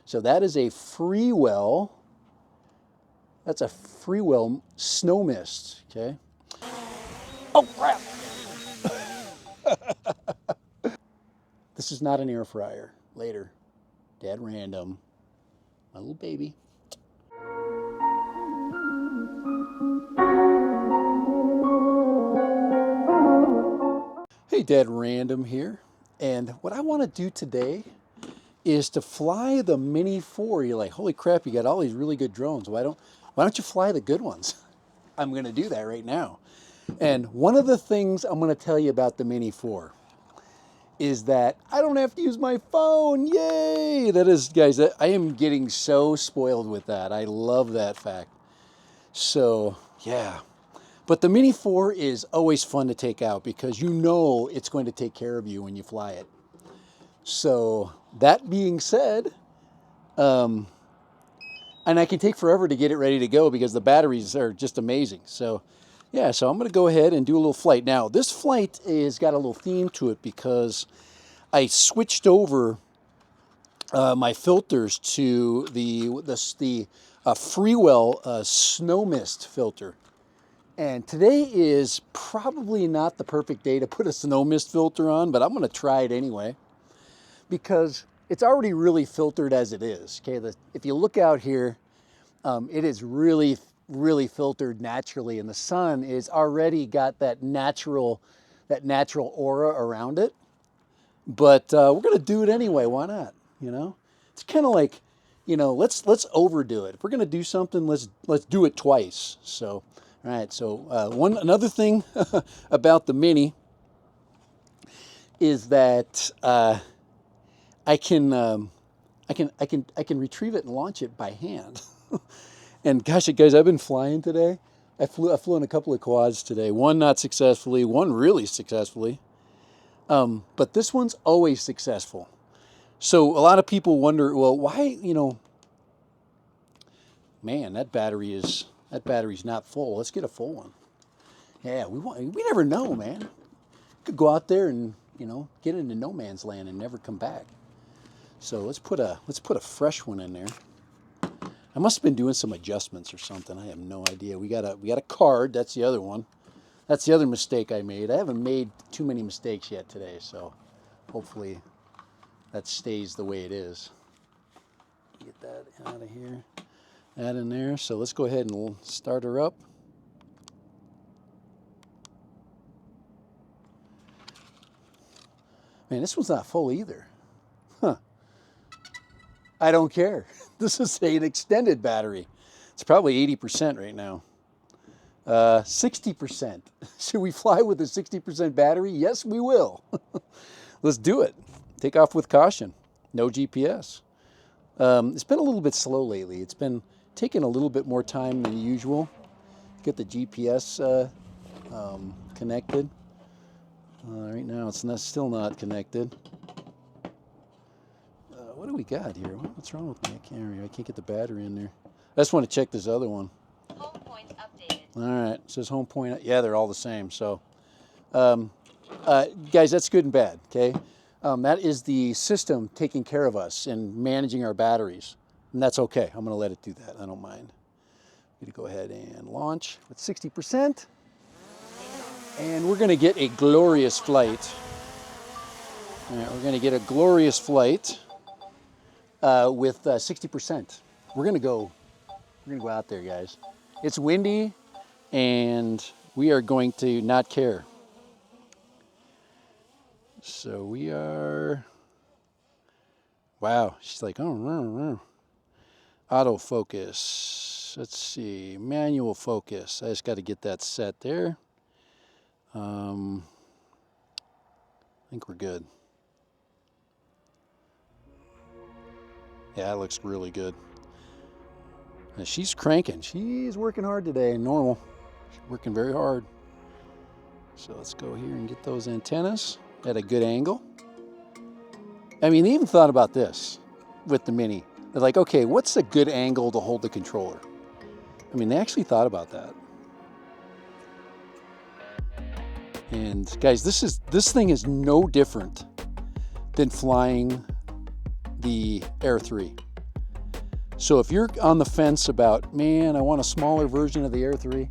So that is a FREEWELL. That's a FREEWELL snow mist, okay? Oh, crap! This is not an air fryer. Later. Dad Random. My little baby. Hey, Dad Random here. And what I want to do today is to fly the Mini 4. You're like, holy crap, you got all these really good drones. Why don't you fly the good ones? I'm going to do that right now. And one of the things I'm going to tell you about the Mini 4 is that I don't have to use my phone. Yay! That is, guys, I am getting so spoiled with that. I love that fact. So, yeah. But the Mini 4 is always fun to take out because you know it's going to take care of you when you fly it. So that being said, and I can take forever to get it ready to go because the batteries are just amazing. So yeah, so I'm going to go ahead and do a little flight. Now this flight is got a little theme to it because I switched over my filters to the FREEWELL snow mist filter. And today is probably not the perfect day to put a snow mist filter on, but I'm going to try it anyway because it's already really filtered as it is. Okay, if you look out here, it is really, really filtered naturally, and the sun is already got that natural aura around it. But we're going to do it anyway. Why not? You know, it's kind of like, you know, let's overdo it. If we're going to do something, let's do it twice. So. All right, so another thing about the Mini is that I can retrieve it and launch it by hand. And gosh, guys, I've been flying today. I flew in a couple of quads today. One not successfully, one really successfully. But this one's always successful. So a lot of people wonder, well, why, you know, man, that battery's not full. Let's get a full one. Yeah, we never know, man. Could go out there and, you know, get into no man's land and never come back. So let's put a fresh one in there. I must have been doing some adjustments or something. I have no idea. We got a card. That's the other one. That's the other mistake I made. I haven't made too many mistakes yet today, so hopefully that stays the way it is. Get that out of here. That in there. So let's go ahead and we'll start her up. Man, this one's not full either. Huh. I don't care. This is an extended battery. It's probably 80% right now. 60%. Should we fly with a 60% battery? Yes, we will. Let's do it. Take off with caution. No GPS. It's been a little bit slow lately. It's been taking a little bit more time than usual. Get the GPS connected. Right now it's still not connected. What do we got here? What's wrong with my camera? I can't get the battery in there. I just want to check this other one. Home point updated. All right, it says home point. Yeah, they're all the same. So, guys, that's good and bad. Okay, that is the system taking care of us and managing our batteries. And that's okay. I'm going to let it do that. I don't mind. I'm going to go ahead and launch with 60%. And we're going to get a glorious flight. All right, we're going to get a glorious flight with 60%. We're going to go out there, guys. It's windy, and we are going to not care. So we are... Wow. She's like, oh, autofocus. Let's see, manual focus. I just got to get that set there. I think we're good. Yeah, that looks really good. And she's cranking. She's working hard today, normal. She's working very hard. So let's go here and get those antennas at a good angle. I mean, they even thought about this with the Mini. They're like, okay, what's a good angle to hold the controller? I mean, they actually thought about that. And guys, this thing is no different than flying the Air 3. So if you're on the fence about, man, I want a smaller version of the Air 3.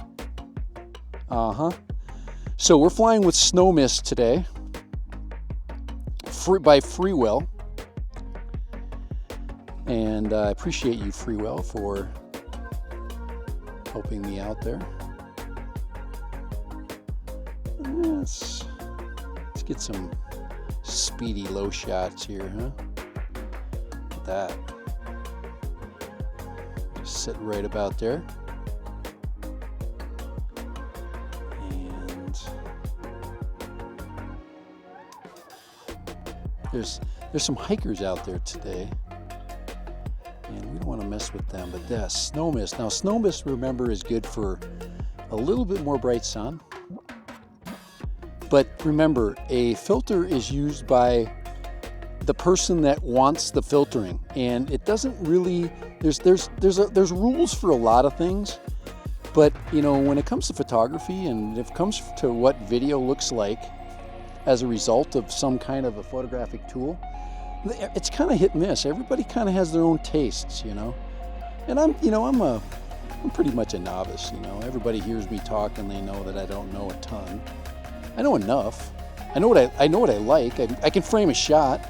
So we're flying with Snow Mist today by FREEWELL. And I appreciate you, FREEWELL, for helping me out there. Let's get some speedy low shots here, huh? Look at that. Just sit right about there. And there's some hikers out there today. And we don't want to mess with them, but yeah, Snow Mist. Now, Snow Mist, remember, is good for a little bit more bright sun. But remember, a filter is used by the person that wants the filtering, and it doesn't really. There's rules for a lot of things, but you know, when it comes to photography and if it comes to what video looks like as a result of some kind of a photographic tool, it's kind of hit and miss. Everybody kind of has their own tastes, you know. And I'm pretty much a novice, you know. Everybody hears me talk and they know that I don't know a ton. I know enough. I know what I like. I can frame a shot.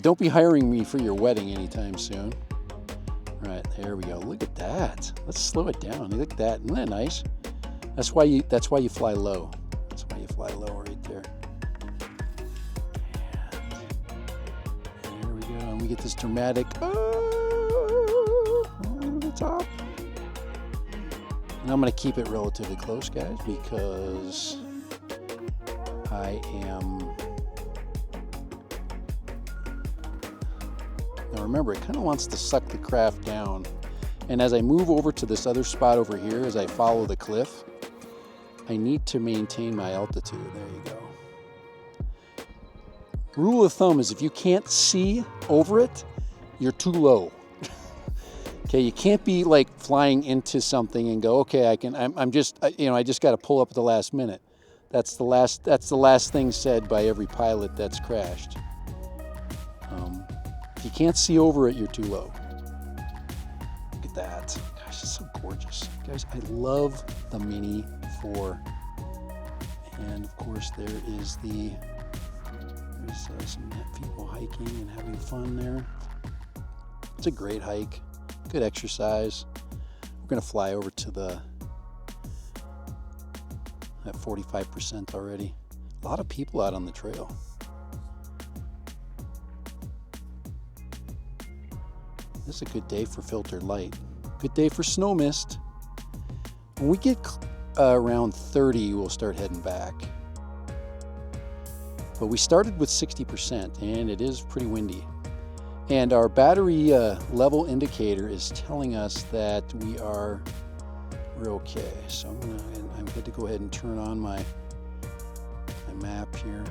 Don't be hiring me for your wedding anytime soon. All right, there we go. Look at that. Let's slow it down. Look at that. Isn't that nice? That's why you fly low. That's why you fly low right there. And there we go. And we get this dramatic over the top. And I'm going to keep it relatively close, guys, because I am. Now remember, it kind of wants to suck the craft down. And as I move over to this other spot over here, as I follow the cliff, I need to maintain my altitude. There you go. Rule of thumb is if you can't see over it, you're too low. Okay, you can't be like flying into something and go, okay, I just got to pull up at the last minute. That's the last thing said by every pilot that's crashed. If you can't see over it, you're too low. Look at that. Gosh, it's so gorgeous. Guys, I love the Mini 4. And of course, there's some people hiking and having fun there. It's a great hike. Good exercise. We're going to fly over to at 45% already. A lot of people out on the trail. This is a good day for filtered light. Good day for Snow Mist. When we get around 30, we'll start heading back. But we started with 60%, and it is pretty windy. And our battery level indicator is telling us that we're okay. So I'm going to go ahead and turn on my map here.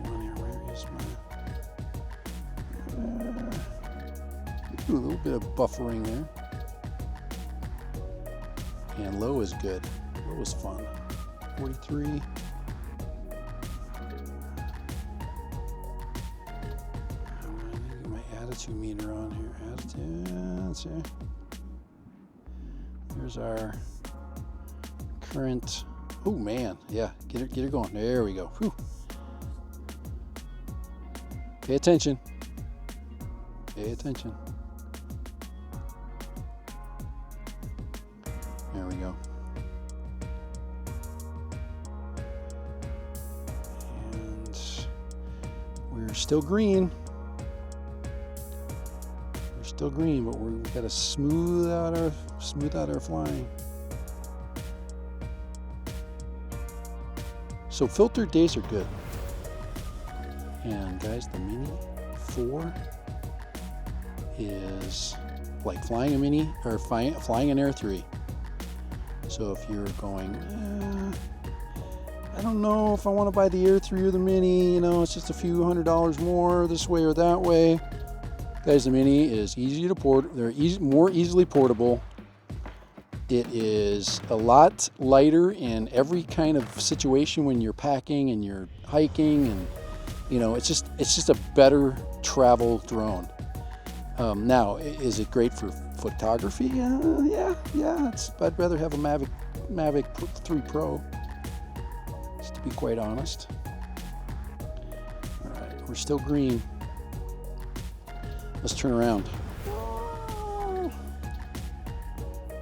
Come on here, where is my... a little bit of buffering there. And low is good. Low is fun. 43. Attitude meter on here. Attitude. Let's see. There's our current. Oh man, yeah. Get her going. There we go. Whew. Pay attention. Pay attention. There we go. And we're still green. Still green, but we've got to smooth out our flying. So filtered days are good. And guys, the Mini 4 is like flying a Mini or flying an Air 3. So if you're going, I don't know if I want to buy the Air 3 or the Mini, you know, it's just a few $100 more this way or that way. Guys, the Mini is easy to port. They're more easily portable. It is a lot lighter in every kind of situation when you're packing and you're hiking, and you know, it's just a better travel drone. Now, is it great for photography? Yeah. I'd rather have a Mavic 3 Pro, just to be quite honest. All right, we're still green. Let's turn around.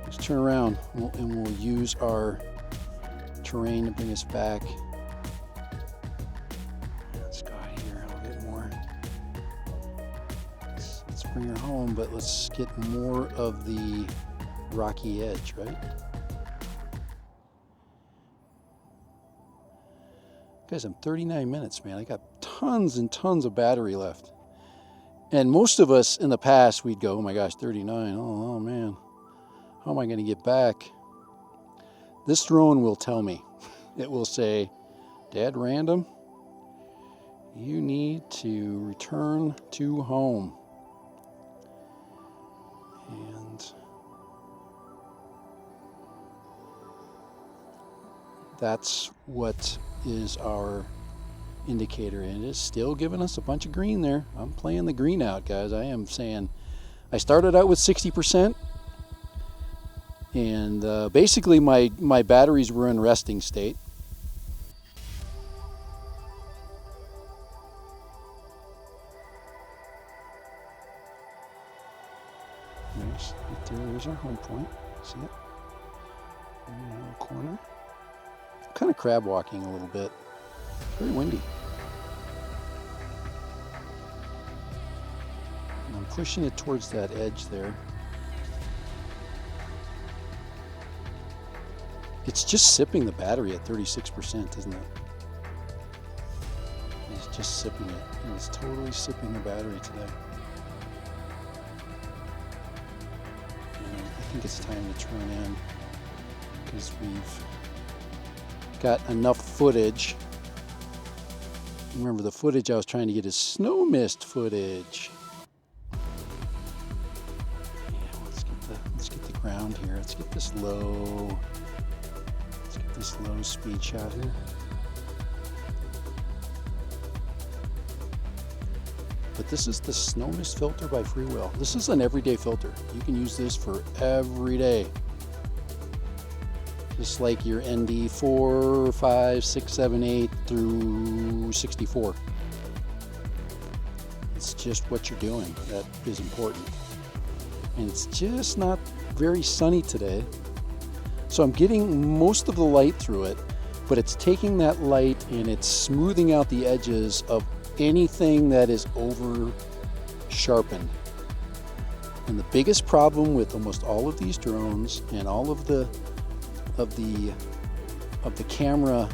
Let's turn around, and we'll use our terrain to bring us back. Let's go out here a little bit more. Let's bring her home, but let's get more of the rocky edge, right? Guys, I'm 39 minutes, man. I got tons and tons of battery left. And most of us in the past, we'd go, oh my gosh, 39. Oh man, how am I going to get back? This drone will tell me. It will say, Dad Random, you need to return to home. And that's what is our indicator, and it's still giving us a bunch of green there. I'm playing the green out, guys. I am saying I started out with 60%, and basically my batteries were in resting state. There's our home point. See it? In the little corner. I'm kind of crab walking a little bit. It's very windy. And I'm pushing it towards that edge there. It's just sipping the battery at 36%, isn't it? It's just sipping it. It's totally sipping the battery today. I think it's time to turn in because we've got enough footage. Remember, the footage I was trying to get is snow mist footage. Yeah, let's get the ground here. Let's get this low speed shot here. But this is the snow mist filter by FREEWELL. This is an everyday filter. You can use this for every day. Just like your ND 4, 5, 6, 7, 8 through 64. It's just what you're doing that is important. And it's just not very sunny today. So I'm getting most of the light through it, but it's taking that light and it's smoothing out the edges of anything that is over sharpened. And the biggest problem with almost all of these drones and all of the camera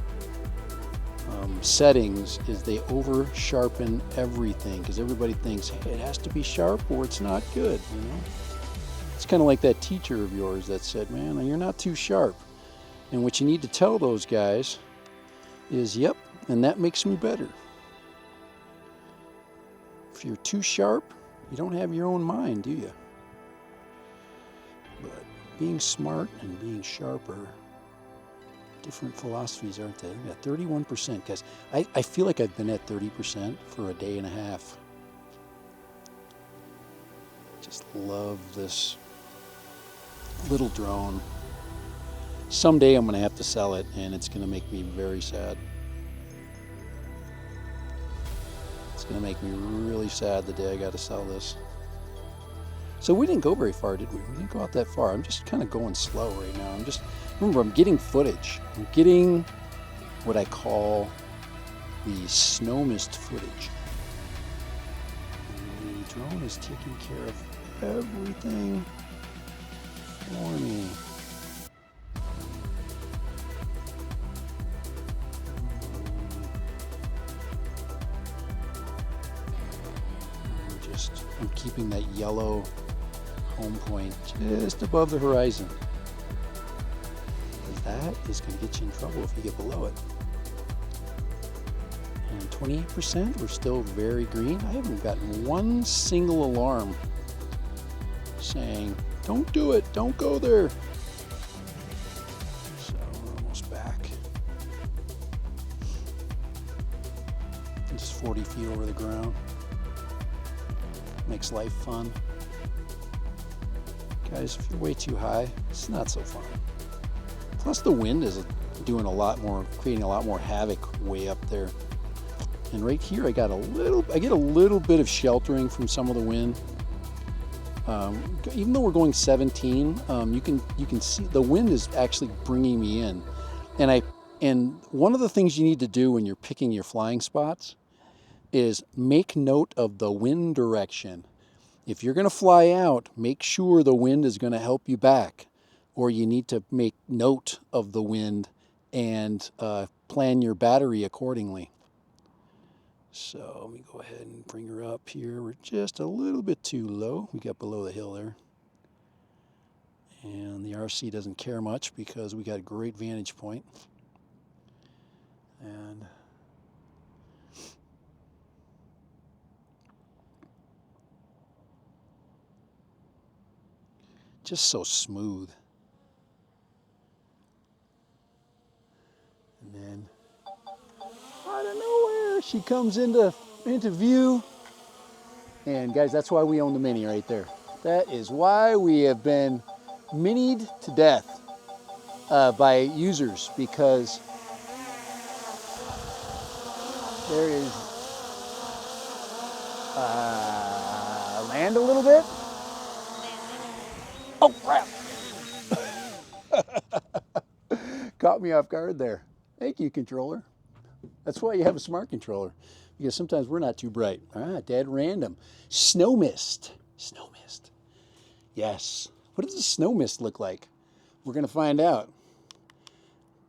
settings is they over sharpen everything, because everybody thinks, hey, it has to be sharp or it's not good, you know. It's kind of like that teacher of yours that said, man, you're not too sharp. And what you need to tell those guys is, yep, and that makes me better. If you're too sharp, you don't have your own mind, do you? But being smart and being sharp are different philosophies, aren't they? Yeah, 31%, guys. I feel like I've been at 30% for a day and a half. Just love this little drone. Someday I'm going to have to sell it, and it's going to make me very sad. It's going to make me really sad the day I got to sell this. So we didn't go very far, did we? We didn't go out that far. I'm just kind of going slow right now. I'm getting footage. I'm getting what I call the snow mist footage. And the drone is taking care of everything for me. I'm keeping that yellow home point just above the horizon, because that is going to get you in trouble if you get below it. And 28%, we're still very green. I haven't gotten one single alarm saying, don't do it, don't go there. Just 40 feet over the ground. Makes life fun. Guys, if you're way too high, it's not so fun. Plus the wind is doing a lot more, creating a lot more havoc way up there. And right here, I get a little bit of sheltering from some of the wind. Even though we're going 17, you can see the wind is actually bringing me in. And one of the things you need to do when you're picking your flying spots is make note of the wind direction. If you're going to fly out, make sure the wind is going to help you back, or you need to make note of the wind and plan your battery accordingly. So let me go ahead and bring her up here. We're just a little bit too low. We got below the hill there. And the RC doesn't care much because we got a great vantage point. And just so smooth. And then out of nowhere, she comes into view. And guys, that's why we own the Mini right there. That is why we have been minied to death by users, because there is land a little bit. Oh crap! Caught me off guard there. Thank you, controller. That's why you have a smart controller, because sometimes we're not too bright. Dead random. Snow mist. Snow mist. Yes. What does the snow mist look like? We're gonna find out.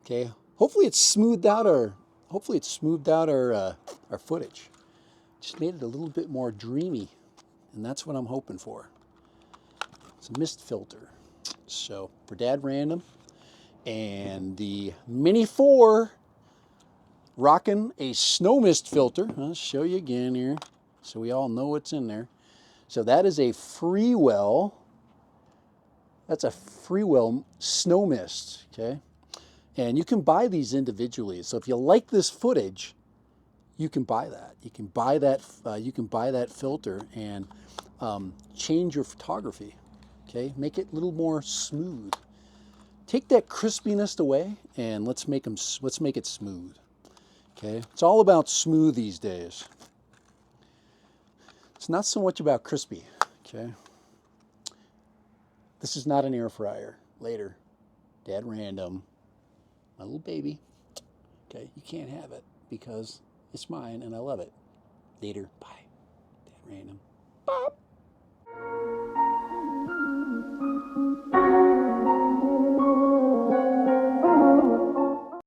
Okay. Hopefully it's smoothed out our footage. Just made it a little bit more dreamy, and that's what I'm hoping for. It's a mist filter. So for Dad Random and the Mini 4 rocking a snow mist filter. I'll show you again here so we all know what's in there. So that is a FREEWELL. That's a FREEWELL snow mist, okay? And you can buy these individually. So if you like this footage, you can buy that. You can buy that filter and change your photography. Okay, make it a little more smooth. Take that crispiness away and let's make it smooth. Okay, it's all about smooth these days. It's not so much about crispy. Okay, this is not an air fryer. Later, Dad Random, my little baby. Okay, you can't have it because it's mine and I love it. Later, bye. Dad Random. Bop.